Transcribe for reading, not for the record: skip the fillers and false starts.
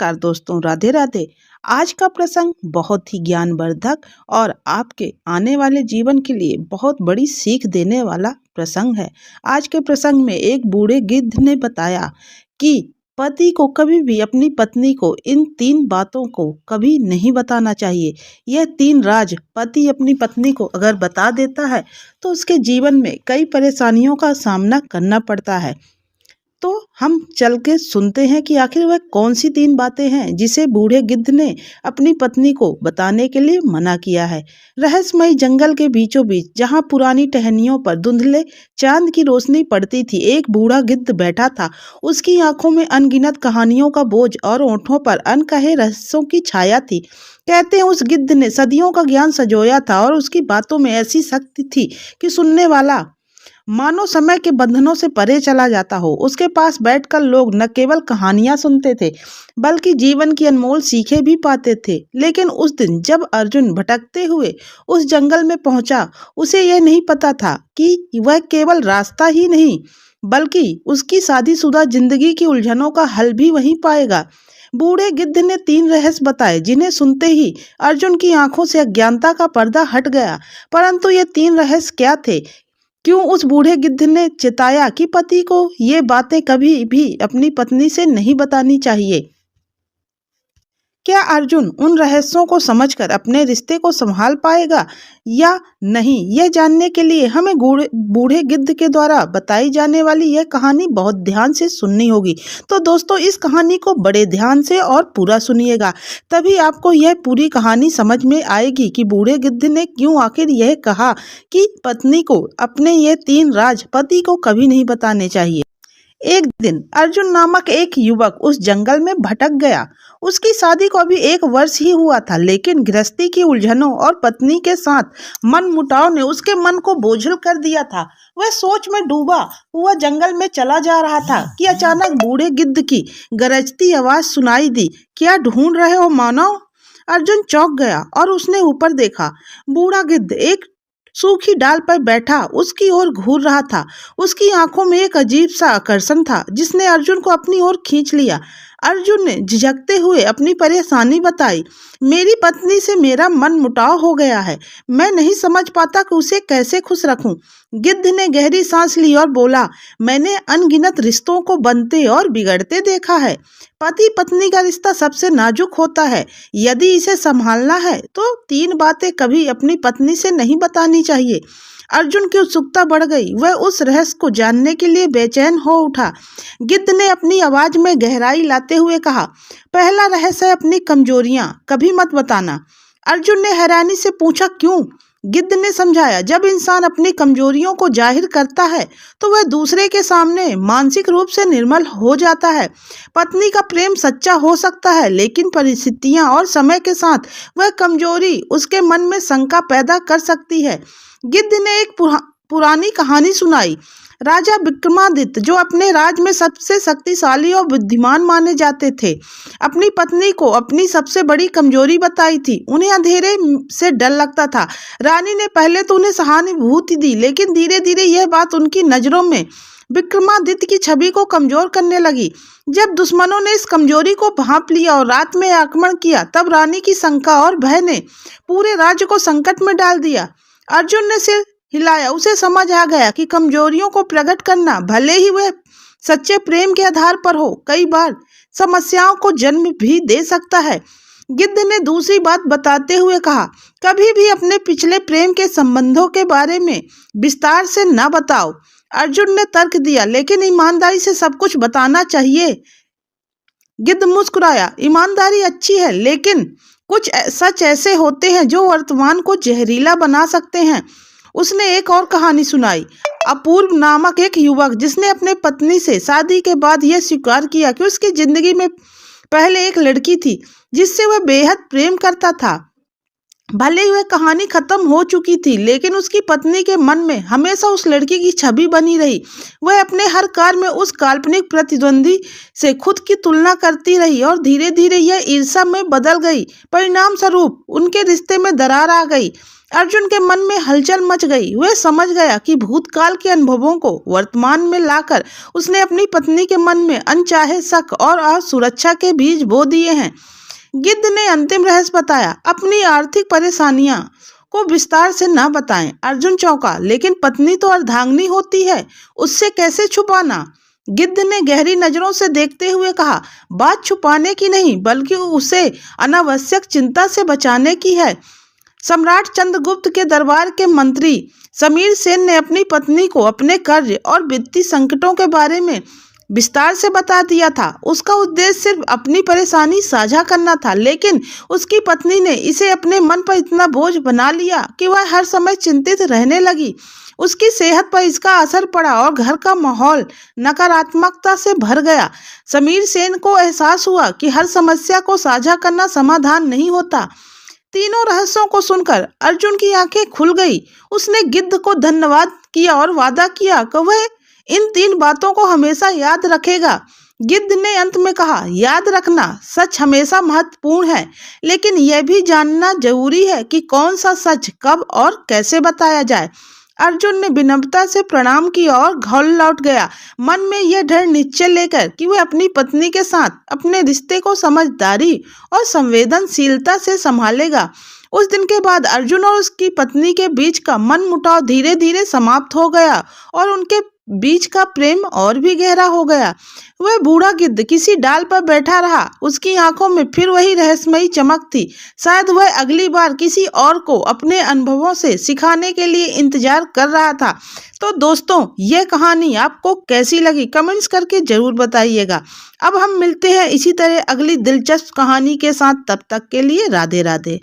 नमस्कार दोस्तों, राधे राधे। आज का प्रसंग बहुत ही ज्ञानवर्धक और आपके आने वाले जीवन के लिए बहुत बड़ी सीख देने वाला प्रसंग है। आज के प्रसंग में एक बूढ़े गिद्ध ने बताया कि पति को कभी भी अपनी पत्नी को इन 3 बातों को कभी नहीं बताना चाहिए। यह 3 राज पति अपनी पत्नी को अगर बता देता है तो उसके जीवन में कई परेशानियों का सामना करना पड़ता है। तो हम चल के सुनते हैं कि आखिर वह कौन सी 3 बातें हैं जिसे बूढ़े गिद्ध ने अपनी पत्नी को बताने के लिए मना किया है। रहस्यमय जंगल के बीचों बीच जहां पुरानी टहनियों पर धुंधले चांद की रोशनी पड़ती थी, एक बूढ़ा गिद्ध बैठा था। उसकी आंखों में अनगिनत कहानियों का बोझ और होठों पर अनकहे रहस्यों की छाया थी। कहते हैं उस गिद्ध ने सदियों का ज्ञान संजोया था और उसकी बातों में ऐसी शक्ति थी कि सुनने वाला मानो समय के बंधनों से परे चला जाता हो। उसके पास बैठकर लोग न केवल कहानियां सुनते थे बल्कि जीवन की अनमोल सीखें भी पाते थे। लेकिन उस दिन जब अर्जुन भटकते हुए उस जंगल में पहुंचा, उसे यह नहीं पता था कि वह केवल रास्ता ही नहीं बल्कि उसकी शादीशुदा जिंदगी की उलझनों का हल भी वहीं पाएगा। बूढ़े गिद्ध ने 3 रहस्य बताए जिन्हें सुनते ही अर्जुन की आंखों से अज्ञानता का पर्दा हट गया। परंतु ये 3 रहस्य क्या थे? क्यों उस बूढ़े गिद्ध ने चेताया कि पति को ये बातें कभी भी अपनी पत्नी से नहीं बतानी चाहिए? क्या अर्जुन उन रहस्यों को समझकर अपने रिश्ते को संभाल पाएगा या नहीं? यह जानने के लिए हमें बूढ़े गिद्ध के द्वारा बताई जाने वाली यह कहानी बहुत ध्यान से सुननी होगी। तो दोस्तों, इस कहानी को बड़े ध्यान से और पूरा सुनिएगा, तभी आपको यह पूरी कहानी समझ में आएगी कि बूढ़े गिद्ध ने क्यों आखिर यह कहा कि पत्नी को अपने ये 3 राज पति को कभी नहीं बताने चाहिए। एक दिन अर्जुन नामक एक युवक उस जंगल में भटक गया। उसकी शादी को अभी 1 वर्ष ही हुआ था, लेकिन गृहस्थी की उलझनों और पत्नी के साथ मनमुटाव ने उसके मन को बोझिल कर दिया था। वह सोच में डूबा हुआ जंगल में चला जा रहा था कि अचानक बूढ़े गिद्ध की गरजती आवाज सुनाई दी। क्या ढूंढ रहे हो मानव? अर्जुन चौंक गया और उसने ऊपर देखा। बूढ़ा गिद्ध एक सूखी डाल पर बैठा उसकी ओर घूर रहा था। उसकी आंखों में एक अजीब सा आकर्षण था जिसने अर्जुन को अपनी ओर खींच लिया। अर्जुन ने झिझकते हुए अपनी परेशानी बताई। मेरी पत्नी से मेरा मन मुटाव हो गया है। मैं नहीं समझ पाता कि उसे कैसे खुश रखूं। गिद्ध ने गहरी सांस ली और बोला, मैंने अनगिनत रिश्तों को बनते और बिगड़ते देखा है। पति पत्नी का रिश्ता सबसे नाजुक होता है। यदि इसे संभालना है तो 3 बातें कभी अपनी पत्नी से नहीं बतानी चाहिए। अर्जुन की उत्सुकता बढ़ गई। वह उस रहस्य को जानने के लिए बेचैन हो उठा। गिद्ध ने अपनी आवाज में गहराई लाते हुए कहा, पहला रहस्य है अपनी कमजोरियां कभी मत बताना। अर्जुन ने हैरानी से पूछा, क्यों? गिद्ध ने समझाया, जब इंसान अपनी कमजोरियों को जाहिर करता है तो वह दूसरे के सामने मानसिक रूप से निर्मल हो जाता है। पत्नी का प्रेम सच्चा हो सकता है, लेकिन परिस्थितियां और समय के साथ वह कमजोरी उसके मन में शंका पैदा कर सकती है। गिद्ध ने एक पुरानी कहानी सुनाई। राजा विक्रमादित्य, जो अपने राज में सबसे शक्तिशाली और बुद्धिमान माने जाते थे, अपनी पत्नी को अपनी सबसे बड़ी कमजोरी बताई थी। उन्हें अंधेरे से डर लगता था। रानी ने पहले तो उन्हें सहानुभूति दी, लेकिन धीरे धीरे यह बात उनकी नजरों में विक्रमादित्य की छवि को कमजोर करने लगी। जब दुश्मनों ने इस कमजोरी को भांप लिया और रात में आक्रमण किया, तब रानी की शंका और भय ने पूरे राज्य को संकट में डाल दिया। अर्जुन ने सिर हिलाया। उसे समझ आ गया कि कमजोरियों को प्रकट करना, भले ही वह सच्चे प्रेम के आधार पर हो, कई बार समस्याओं को जन्म भी दे सकता है। गिद्ध ने दूसरी बात बताते हुए कहा, कभी भी अपने पिछले प्रेम के संबंधों के बारे में विस्तार से न बताओ। अर्जुन ने तर्क दिया, लेकिन ईमानदारी से सब कुछ बताना चाहिए। गिद्ध मुस्कुराया, ईमानदारी अच्छी है, लेकिन कुछ सच ऐसे होते हैं जो वर्तमान को जहरीला बना सकते हैं। उसने एक और कहानी सुनाई। अपूर्व नामक एक युवक, जिसने अपने पत्नी से शादी के बाद यह स्वीकार किया कि उसकी जिंदगी में पहले एक लड़की थी जिससे वह बेहद प्रेम करता था। भले ही वह कहानी खत्म हो चुकी थी, लेकिन उसकी पत्नी के मन में हमेशा उस लड़की की छवि बनी रही। वह अपने हर कार्य में उस काल्पनिक प्रतिद्वंदी से खुद की तुलना करती रही और धीरे धीरे यह ईर्ष्या में बदल गई। परिणाम स्वरूप उनके रिश्ते में दरार आ गई। अर्जुन के मन में हलचल मच गई। वह समझ गया कि भूतकाल के अनुभवों को वर्तमान में लाकर उसने अपनी पत्नी के मन में अनचाहे शक और असुरक्षा के बीज बो दिए हैं। गिद्ध ने अंतिम रहस्य बताया, अपनी आर्थिक परेशानियां को विस्तार से न बताएं। अर्जुन चौंका, लेकिन पत्नी तो अर्धांगिनी होती है, उससे कैसे छुपाना? गिद्ध ने गहरी नजरों से देखते हुए कहा, बात छुपाने की नहीं बल्कि उसे अनावश्यक चिंता से बचाने की है। सम्राट चंद्रगुप्त के दरबार के मंत्री समीर सेन ने अपनी पत्नी को अपने कर्ज और वित्तीय संकटों के बारे में विस्तार से बता दिया था। उसका उद्देश्य सिर्फ अपनी परेशानी साझा करना था, लेकिन उसकी पत्नी ने इसे अपने मन पर इतना बोझ बना लिया कि वह हर समय चिंतित रहने लगी। उसकी सेहत पर इसका असर पड़ा और घर का माहौल नकारात्मकता से भर गया। समीर सेन को एहसास हुआ कि हर समस्या को साझा करना समाधान नहीं होता। तीनों रहस्यों को सुनकर अर्जुन की आंखें खुल गई। उसने गिद्ध को धन्यवाद किया और वादा किया कि वह इन 3 बातों को हमेशा याद रखेगा। गिद्ध ने अंत में कहा, याद रखना सच हमेशा महत्वपूर्ण है, लेकिन यह भी जानना जरूरी है कि कौन सा सच कब और कैसे बताया जाए। अर्जुन ने विनम्रता से प्रणाम किया और घर लौट गया, मन में यह दृढ़ निश्चय लेकर कि वह अपनी पत्नी के साथ अपने रिश्ते को समझदारी और संवेदनशीलता से संभालेगा। उस दिन के बाद अर्जुन और उसकी पत्नी के बीच का मनमुटाव धीरे धीरे समाप्त हो गया और उनके बीच का प्रेम और भी गहरा हो गया। वह बूढ़ा गिद्ध किसी डाल पर बैठा रहा। उसकी आंखों में फिर वही रहस्यमयी चमक थी। शायद वह अगली बार किसी और को अपने अनुभवों से सिखाने के लिए इंतजार कर रहा था। तो दोस्तों, यह कहानी आपको कैसी लगी कमेंट्स करके जरूर बताइएगा। अब हम मिलते हैं इसी तरह अगली दिलचस्प कहानी के साथ। तब तक के लिए राधे राधे।